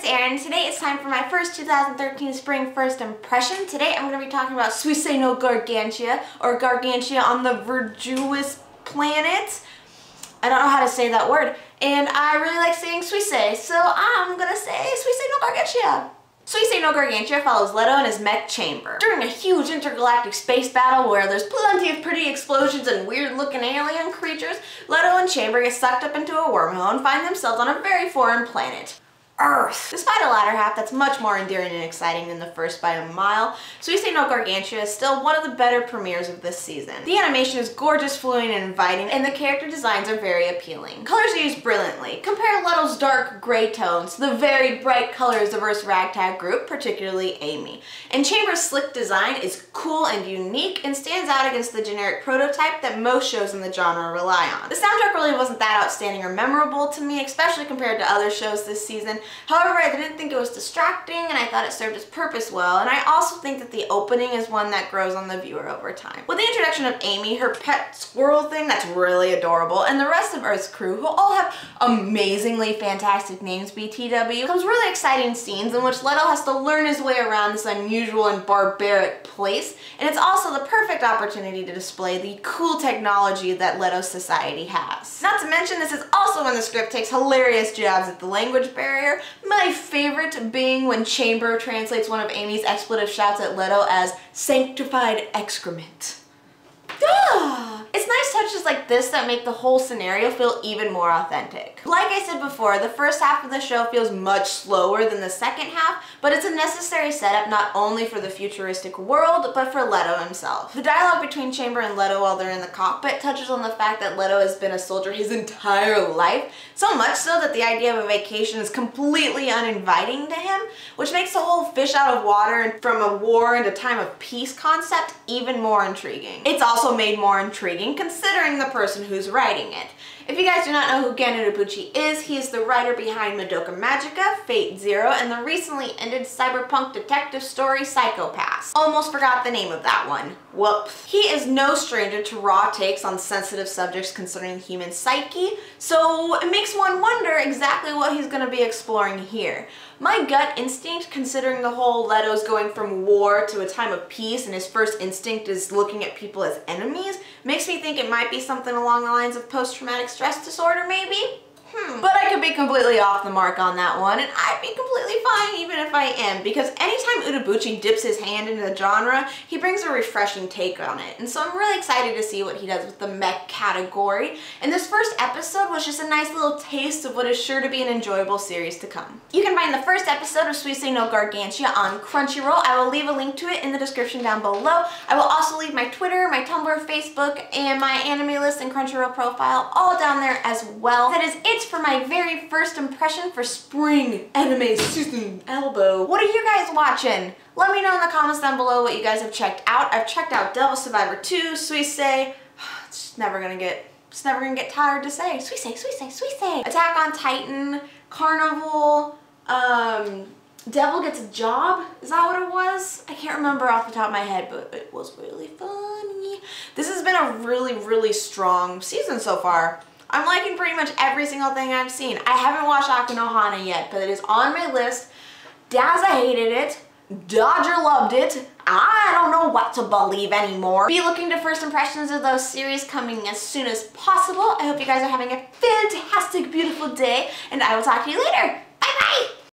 Erin. Today it's time for my first 2013 spring first impression. Today I'm going to be talking about Suisei no Gargantia, or Gargantia on the Verdurous Planet. I don't know how to say that word, and I really like saying Suisei, so I'm going to say Suisei no Gargantia. Suisei no Gargantia follows Leto and his mech chamber. During a huge intergalactic space battle where there's plenty of pretty explosions and weird-looking alien creatures, Leto and Chamber get sucked up into a wormhole and find themselves on a very foreign planet, Earth. Despite a latter half that's much more endearing and exciting than the first by a mile, Suisei no Gargantia is still one of the better premieres of this season. The animation is gorgeous, fluid, and inviting, and the character designs are very appealing. Colors are used brilliantly. Compare Leto's dark gray tones to the very bright colors of Earth's ragtag group, particularly Amy. And Chamber's slick design is cool and unique and stands out against the generic prototype that most shows in the genre rely on. The soundtrack really wasn't that outstanding or memorable to me, especially compared to other shows this season. However, I didn't think it was distracting, and I thought it served its purpose well, and I also think that the opening is one that grows on the viewer over time. With the introduction of Amy, her pet squirrel thing that's really adorable, and the rest of Earth's crew, who all have amazingly fantastic names, BTW, comes really exciting scenes in which Leto has to learn his way around this unusual and barbaric place, and it's also the perfect opportunity to display the cool technology that Leto's society has. Not to mention, this is also when the script takes hilarious jabs at the language barrier, my favorite being when Chamber translates one of Amy's expletive shouts at Leto as sanctified excrement. It's nice touches like this that make the whole scenario feel even more authentic. Like I said before, the first half of the show feels much slower than the second half, but it's a necessary setup not only for the futuristic world, but for Leto himself. The dialogue between Chamber and Leto while they're in the cockpit touches on the fact that Leto has been a soldier his entire life, so much so that the idea of a vacation is completely uninviting to him, which makes the whole fish out of water and from a war into time of peace concept even more intriguing. It's also made more intriguing considering the person who's writing it. If you guys do not know who Gen Urobuchi is, he is the writer behind Madoka Magica, Fate Zero, and the recently ended cyberpunk detective story Psycho-Pass. Almost forgot the name of that one. Whoops. He is no stranger to raw takes on sensitive subjects concerning the human psyche, so it makes one wonder exactly what he's going to be exploring here. My gut instinct, considering the whole Leto's going from war to a time of peace and his first instinct is looking at people as enemies, makes me think it might be something along the lines of post-traumatic stress disorder, maybe? But I could be completely off the mark on that one, and I'd be completely fine even if I am, because anytime Urobuchi dips his hand into the genre, he brings a refreshing take on it, and so I'm really excited to see what he does with the mech category, and this first episode was just a nice little taste of what is sure to be an enjoyable series to come. You can find the first episode of Suisei no Gargantia on Crunchyroll. I will leave a link to it in the description down below. I will also leave my Twitter, my Tumblr, Facebook, and my anime list and Crunchyroll profile all down there as well. That is it for my very first impression for spring anime season elbow. What are you guys watching? Let me know in the comments down below what you guys have checked out. I've checked out Devil Survivor 2, Suisei. It's never gonna get tired to say. Suisei, Suisei, Suisei. Attack on Titan, Carnival, Devil Gets a Job. Is that what it was? I can't remember off the top of my head, but it was really funny. This has been a really strong season so far. I'm liking pretty much every single thing I've seen. I haven't watched Aku no Hana yet, but it is on my list. Daza hated it. Dodger loved it. I don't know what to believe anymore. Be looking to first impressions of those series coming as soon as possible. I hope you guys are having a fantastic, beautiful day, and I will talk to you later. Bye-bye!